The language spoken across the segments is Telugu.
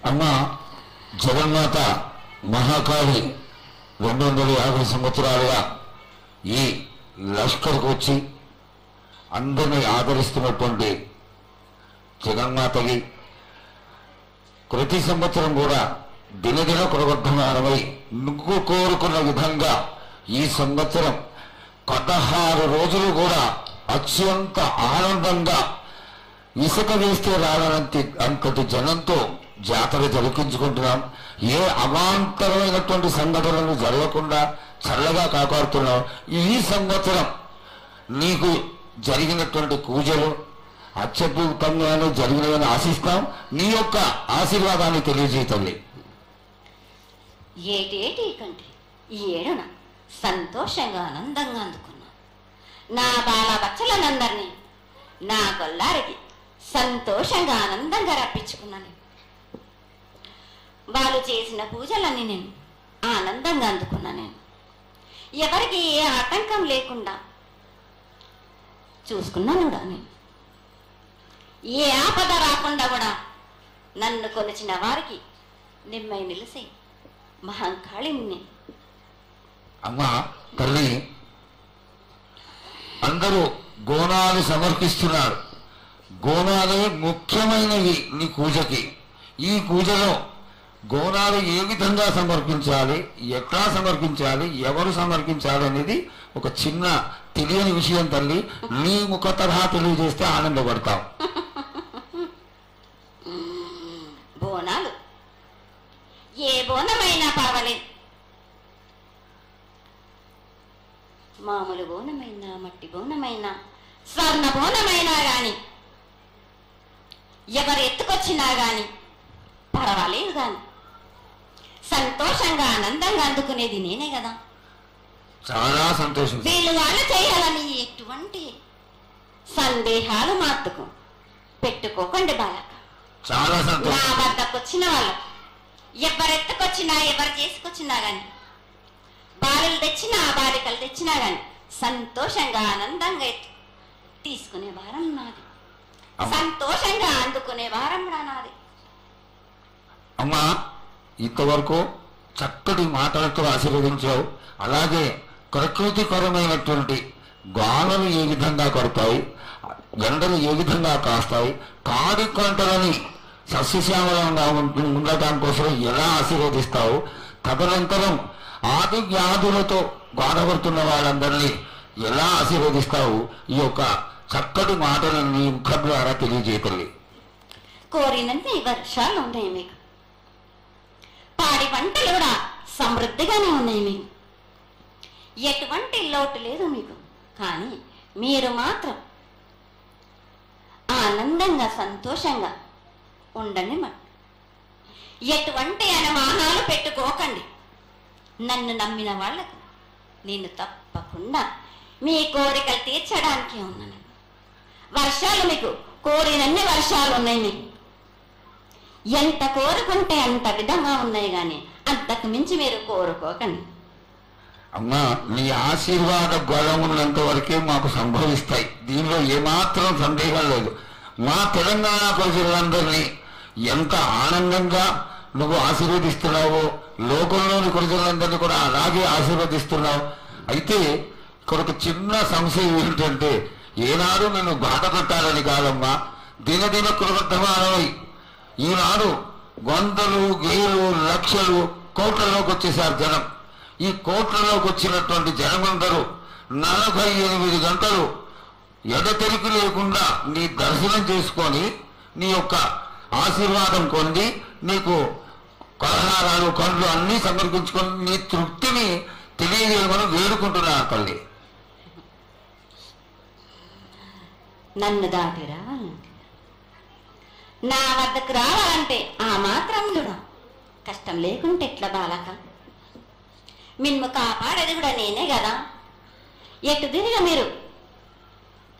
అమ్మ జగన్మాత మహాకాళి 250 సంవత్సరాలుగా ఈ లష్కర్కు వచ్చి అందరినీ ఆదరిస్తున్నటువంటి జగన్మాతకి ప్రతి సంవత్సరం కూడా దినదిన ప్రవర్ధమానమై నువ్వు కోరుకున్న విధంగా ఈ సంవత్సరం 16 రోజులు కూడా అత్యంత ఆనందంగా ఇసుక వేస్తే రానంత అంతటి జనంతో జాతర జరిపించుకుంటున్నాం. ఏ అవాంతరమైనటువంటి సంఘటనలు జరగకుండా చల్లగా కాపాడుతున్నాం. ఈ సంవత్సరం నీకు జరిగినటువంటి పూజలు అత్యద్భుతంగానే జరిగినవని ఆశిస్తాం. నీ యొక్క ఆశీర్వాదాన్ని తెలియజేయతల్లి. ఏటేటి కంటే ఈ ఏడున సంతోషంగా ఆనందంగా అందుకున్నా. నా బాల బచ్చలనందరినీ నా గొల్లారికి సంతోషంగా ఆనందంగా రప్పించుకున్నాను. వాళ్ళు చేసిన పూజలన్నీ నేను ఆనందంగా అందుకున్నాను. నేను ఎవరికి ఏ ఆటంకం లేకుండా చూసుకున్నాను కూడా. నేను ఏ ఆపద రాకుండా కూడా నన్ను కొలిచిన వారికి నిమ్మై నిలిసి మహంకాళిని. అమ్మా తల్లి, అందరూ గోనాలు సమర్పిస్తున్నారు. గోనాలే ముఖ్యమైనవి నీ పూజకి. ఈ పూజలో గోనాలు ఏ విధంగా సమర్పించాలి, ఎట్లా సమర్పించాలి, ఎవరు సమర్పించాలి అనేది ఒక చిన్న తెలియని విషయం తల్లి. నీ ముఖ తరహా తెలియజేస్తే ఆనందపడతాం. బోనాలు ఏ బోనమైనా పర్వాలేదు. మామూలు బోనమైనా, మట్టి బోనమైనా, స్వర్ణ బోనమైనా గాని, ఎవరు ఎత్తుకొచ్చినా గాని పర్వాలేదు. గాని సంతోషంగా ఆనందంగా అందుకునేది నేనే కదా. చాలా సంతోషం. వీళ్ళు వాళ్ళు చేయాలని ఎటువంటి సందేహాలు మాత్రకు పెట్టుకోకండి బాలక. చాలా సంతోషం. నా వద్దకు వచ్చిన వాళ్ళు ఎవరెత్తుకొచ్చినా, ఎవరు చేసుకొచ్చినా గాని, బాలలు తెచ్చినా, బాలికలు తెచ్చినా గాని సంతోషంగా ఆనందంగా తీసుకునే వారం నాది. సంతోషంగా అందుకునే వారం నాది. అమ్మా ఇంతవరకు చక్కటి మాటలతో ఆశీర్వదించావు. అలాగే ప్రకృతికరమైనటువంటి గాలులు ఏ విధంగా కొడతాయి, ఎండలు ఏ విధంగా కాస్తాయి, కాడి పంటలని సస్యశ్యామలంగా ఉండటం కోసం ఎలా ఆశీర్వదిస్తావు, తదనంతరం ఆది వ్యాధులతో బాధపడుతున్న వాళ్ళందరినీ ఎలా ఆశీర్వదిస్తావు, ఈ యొక్క చక్కటి మాటలను నీ ముఖం ద్వారా తెలియజేయగలి. కోరినంత వర్షాలు ఉన్నాయి మీకు, పాడి పంటలు కూడా సమృద్ధిగానే ఉన్నాయి మీకు, ఎటువంటి లోటు లేదు మీకు. కానీ మీరు మాత్రం ఆనందంగా సంతోషంగా ఉండండి. మరి ఎటువంటి అనుమానాలు పెట్టుకోకండి. నన్ను నమ్మిన వాళ్ళకు నేను తప్పకుండా మీ కోరికలు తీర్చడానికి ఉన్నాను. వర్షాలు మీకు కోరినన్ని వర్షాలు ఉన్నాయి. మీకు ఎంత కోరుకుంటే అంత విధంగా ఉన్నాయి. కానీ అంతకు మించి మీరు కోరుకోకండి. అమ్మా నీ ఆశీర్వాద బలం ఉన్నంత వరకే మాకు సంభవిస్తాయి. దీనిలో ఏమాత్రం సందేహం లేదు. మా తెలంగాణ ప్రజలందరినీ ఎంత ఆనందంగా నువ్వు ఆశీర్వదిస్తున్నావో లోకంలోని ప్రజలందరినీ కూడా అలాగే ఆశీర్వదిస్తున్నావు. అయితే ఇక్కడ ఒక చిన్న సంశయం ఏంటంటే, ఏనాడు నన్ను బాధ పెట్టాలని కాదమ్మా, దినదిన కృతమానమై ఈనాడు వందలు, వేలు, లక్షలు, కోట్లలోకి వచ్చేసారు జనం. ఈ కోట్లలోకి వచ్చినటువంటి జనమందరూ 48 గంటలు ఎడతెరికి లేకుండా నీ దర్శనం చేసుకొని నీ యొక్క ఆశీర్వాదం పొంది నీకు పలహారాలు, పండ్లు అన్నీ సమర్పించుకొని నీ తృప్తిని తెలియజేయమని వేడుకుంటున్నా తల్లి. నన్ను దాటి రావాలంటే, నా వద్దకు రావాలంటే ఆ మాత్రం కూడా కష్టం లేకుంటే ఎట్లా బాలక? మిమ్ము కాపాడేది కూడా నేనే కదా. ఎటు తిరిగా మీరు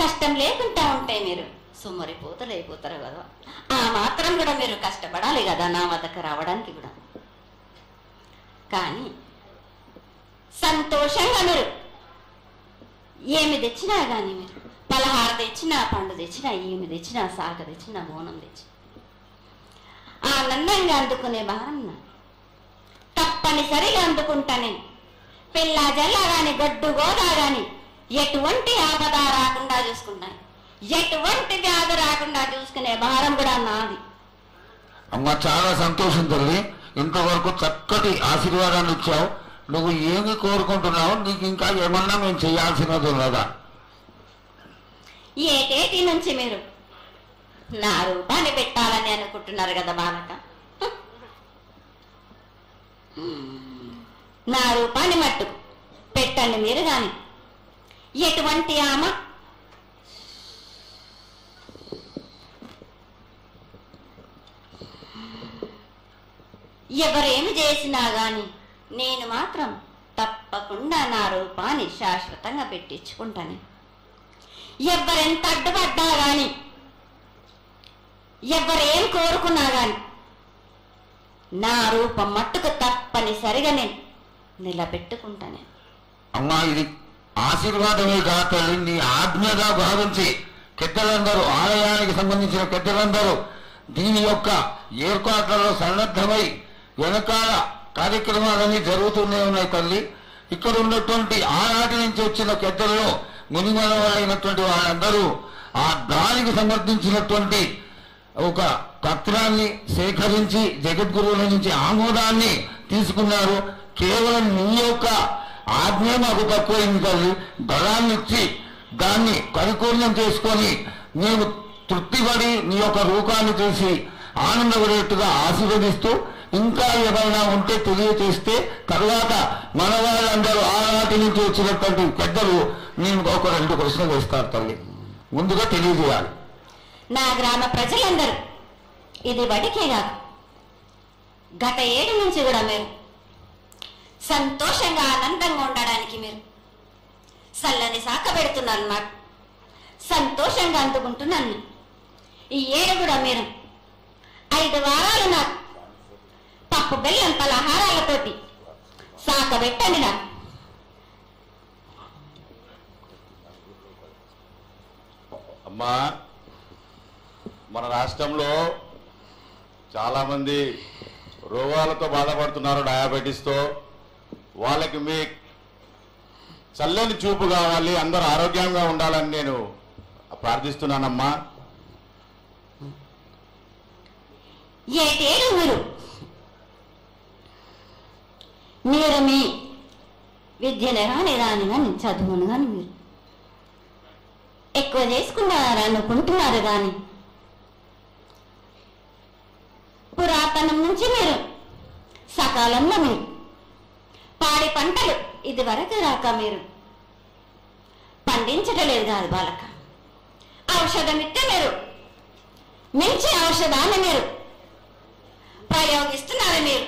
కష్టం లేకుండా ఉంటే మీరు సుమ్మరిపోతలైపోతారు కదా. ఆ మాత్రం కూడా మీరు కష్టపడాలి కదా నా వద్దకు రావడానికి కూడా. కానీ సంతోషంగా మీరు ఏమి తెచ్చినా కానీ, మీరు పలహార తెచ్చినా, పండు తెచ్చినా, ఏమి తెచ్చినా, సాగ తెచ్చినా, బోనం తెచ్చినా ఆనందంగా అందుకునే భారం నాది. తప్పనిసరిగా అందుకుంటా నేను. పిల్ల జల్ల గాని గడ్డు గోదా గాని ఎటువంటి ఆపద రాకుండా చూసుకుంటాను. ఎటువంటి వ్యాధి రాకుండా చూసుకునే భారం కూడా నాది. అమ్మ చాలా సంతోషం తల్లి. ఇంతవరకు చక్కటి ఆశీర్వాదాన్ని ఇచ్చావు. నువ్వు ఏమి కోరుకుంటున్నావు? నీకు ఇంకా ఏమన్నా మేము చేయాల్సినది ఉన్నదా? ఏటేటి నుంచి మీరు నా రూపాన్ని పెట్టాలని అనుకుంటున్నారు కదా బాలక. నా రూపాన్ని మట్టుకు పెట్టండి మీరు గాని. ఎటువంటి ఆమె ఎవరేమి చేసినా గాని నేను మాత్రం తప్పకుండా నా రూపాన్ని శాశ్వతంగా పెట్టించుకుంటాను. ఎవరెంత అడ్డుపడ్డా గాని ఎవరేం కోరుకున్నా గాని నా రూపం మట్టుకు తప్పనిసరిగా నేను నిలబెట్టుకుంటాను. అమ్మా ఇది ఆశీర్వాదమే కాదు తల్లి, నీ ఆజ్ఞగా భావించి పెద్దలందరూ, ఆలయానికి సంబంధించిన పెద్దలందరూ దీని యొక్క ఏర్పాట్లలో సన్నద్ధమై వెనకాల కార్యక్రమాలన్నీ జరుగుతూనే ఉన్నాయి తల్లి. ఇక్కడ ఉన్నటువంటి ఆనాటి నుంచి వచ్చిన పెద్దల్లో మునిమనవరైనటువంటి వాళ్ళందరూ ఆ దానికి సమర్థించినటువంటి ఒక పత్రాన్ని సేకరించి జగద్గురువుల నుంచి ఆమోదాన్ని తీసుకున్నారు. కేవలం నీ యొక్క ఆజ్ఞ మాకు తక్కువైంది తల్లి. బలాన్ని ఇచ్చి దాన్ని పరిపూర్ణం చేసుకొని మేము తృప్తిపడి నీ యొక్క రూపాన్ని చూసి ఆనందపడేట్టుగా ఆశీర్వదిస్తూ ఇంకా ఏమైనా ఉంటే తెలియచేస్తే తర్వాత మన వాళ్ళందరూ ఆనాటి నుంచి వచ్చినటువంటి పెద్దలు నేను ఒక 2 ప్రశ్నలు వేస్తారు తల్లి. ముందుగా తెలియజేయాలి. నా గ్రామ ప్రజలందరూ ఇది బడికే కాదు, గత 7 నుంచి కూడా మీరు సంతోషంగా ఆనందంగా ఉండడానికి మీరు చల్లని సాక పెడుతున్నారు. నాకు సంతోషంగా అందుకుంటున్నాను. ఈ 7 కూడా మీరు 5 వారాలు నాకు పప్పు బెల్లం పలహారాలతోటి సాక పెట్టండి. నాకు అమ్మా, మన రాష్ట్రంలో చాలామంది రోగాలతో బాధపడుతున్నారు, డయాబెటీస్తో. వాళ్ళకి మీ చల్లని చూపు కావాలి, అందరూ ఆరోగ్యంగా ఉండాలని నేను ప్రార్థిస్తున్నానమ్మా. ఏటేడు మీరు మీ విద్యను కానీ దాని కానీ చదువును కానీ మీరు ఎక్కువ చేసుకున్నారనుకుంటున్నారు. కానీ పురాతనం నుంచి మీరు సకాలంలో మీరు పాడి పంటలు ఇది వరకు రాక మీరు పండించడం లేదు కాదు బాలక. ఔషధం ఇస్తే మీరు మంచి ఔషధాన్ని మీరు ప్రయోగిస్తున్నారు. మీరు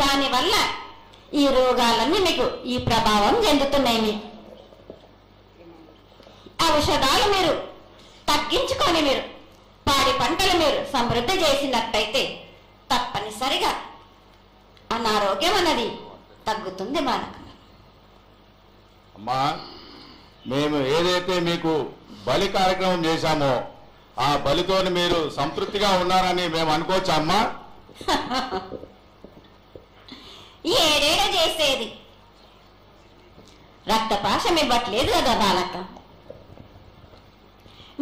దానివల్ల ఈ రోగాలన్నీ మీకు ఈ ప్రభావం చెందుతున్నాయి. మీకు ఔషధాలు మీరు తగ్గించుకొని మీరు పాడి పంటలు మీరు సమృద్ధి చేసినట్టయితే తప్పనిసరిగా అనారోగ్యం అన్నది తగ్గుతుంది బాలక. అమ్మా, మేము ఏదైతే మీకు బలి కార్యక్రమం చేశామో ఆ బలితోని మీరు సంతృప్తిగా ఉన్నారని మేము అనుకోవచ్చా అమ్మా? ఏడేడ చేసేది రక్తపాశం ఇవ్వట్లేదు కదా బాలక.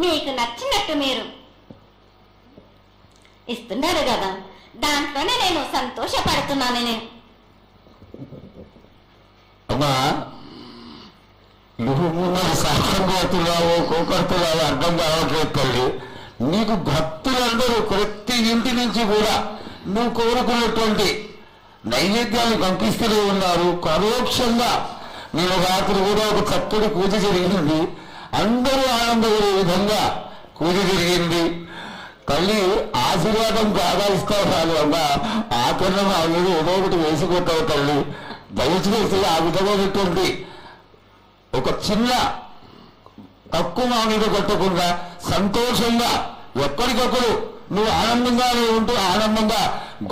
మీకు నచ్చినట్టు మీరు ఇస్తున్నారు కదా, దాంట్లోనే నేను సంతోషపడుతున్నాను. నేను అమ్మా నువ్వు సాక్ష్యం కోరుతున్నావు, కోకడుతున్నావు అర్థం కావట్లేదు తల్లి. నీకు భక్తులందరూ ప్రతి ఇంటి నుంచి కూడా నువ్వు కోరుకున్నటువంటి నైవేద్యాన్ని పంపిస్తూనే ఉన్నారు. పరోక్షంగా నేను రాత్రి కూడా ఒక చక్కటి పూజ జరిగింది. అందరూ ఆనందపడే విధంగా పూజ జరిగింది. తల్లి ఆశీర్వాదం బాగా ఇస్తావు కాదు అమ్మా, ఆకరణ మా మీద ఏదో ఒకటి వేసిపోతావు తల్లి. దయచేసి ఆ విధమైనటువంటి ఒక చిన్న తక్కువ మా మీద కొట్టకుండా సంతోషంగా ఎప్పటికప్పుడు నువ్వు ఆనందంగానే ఉంటూ ఆనందంగా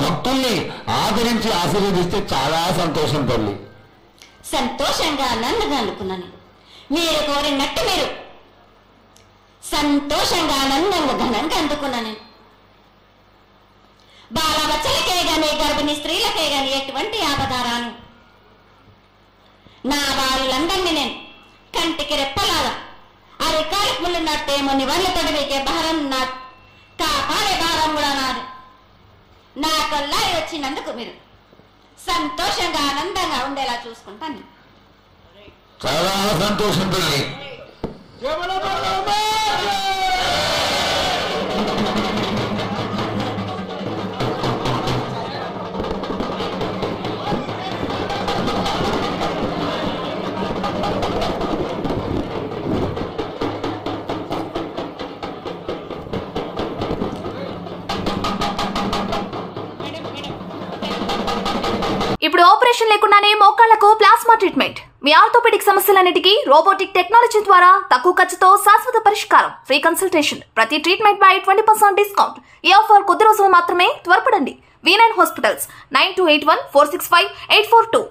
భక్తుల్ని ఆదరించి ఆశీర్వదిస్తే చాలా సంతోషం తల్లి. సంతోషంగా ఆనందంగా అనుకున్నాను. మీరు కోరినట్టు మీరు సంతోషంగా ఆనందంగా ఘనంగా అందుకున్నాను. బాలబచ్చలకే గాని గర్భిణీ స్త్రీలకే గాని ఎటువంటి ఆపదారాను నా వారులందరినీ నేను కంటికి రెప్పలాగా అరికాలికి ముళ్ళున్నట్టేమో నివర్లు తొడివేకే భారం నా కాపాడే భారం కూడా నాది. నా కల్లా వచ్చినందుకు మీరు సంతోషంగా ఆనందంగా ఉండేలా చూసుకుంటాను. చాలా సంతోషం తల్లి. ఇప్పుడు ఆపరేషన్ లేకుండానే మోకాళ్లకు ప్లాస్మా ట్రీట్మెంట్. మీ ఆర్థోపెడిక్ సమస్యలన్నిటికీ రోబోటిక్ టెక్నాలజీ ద్వారా తక్కువ ఖర్చుతో శాశ్వత పరిష్కారం. Free consultation. ప్రతి ట్రీట్మెంట్ పై 20% డిస్కౌంట్. ఈ ఆఫర్ కొద్ది రోజులు మాత్రమే. త్వరపడండి. V9 hospitals 9281465842.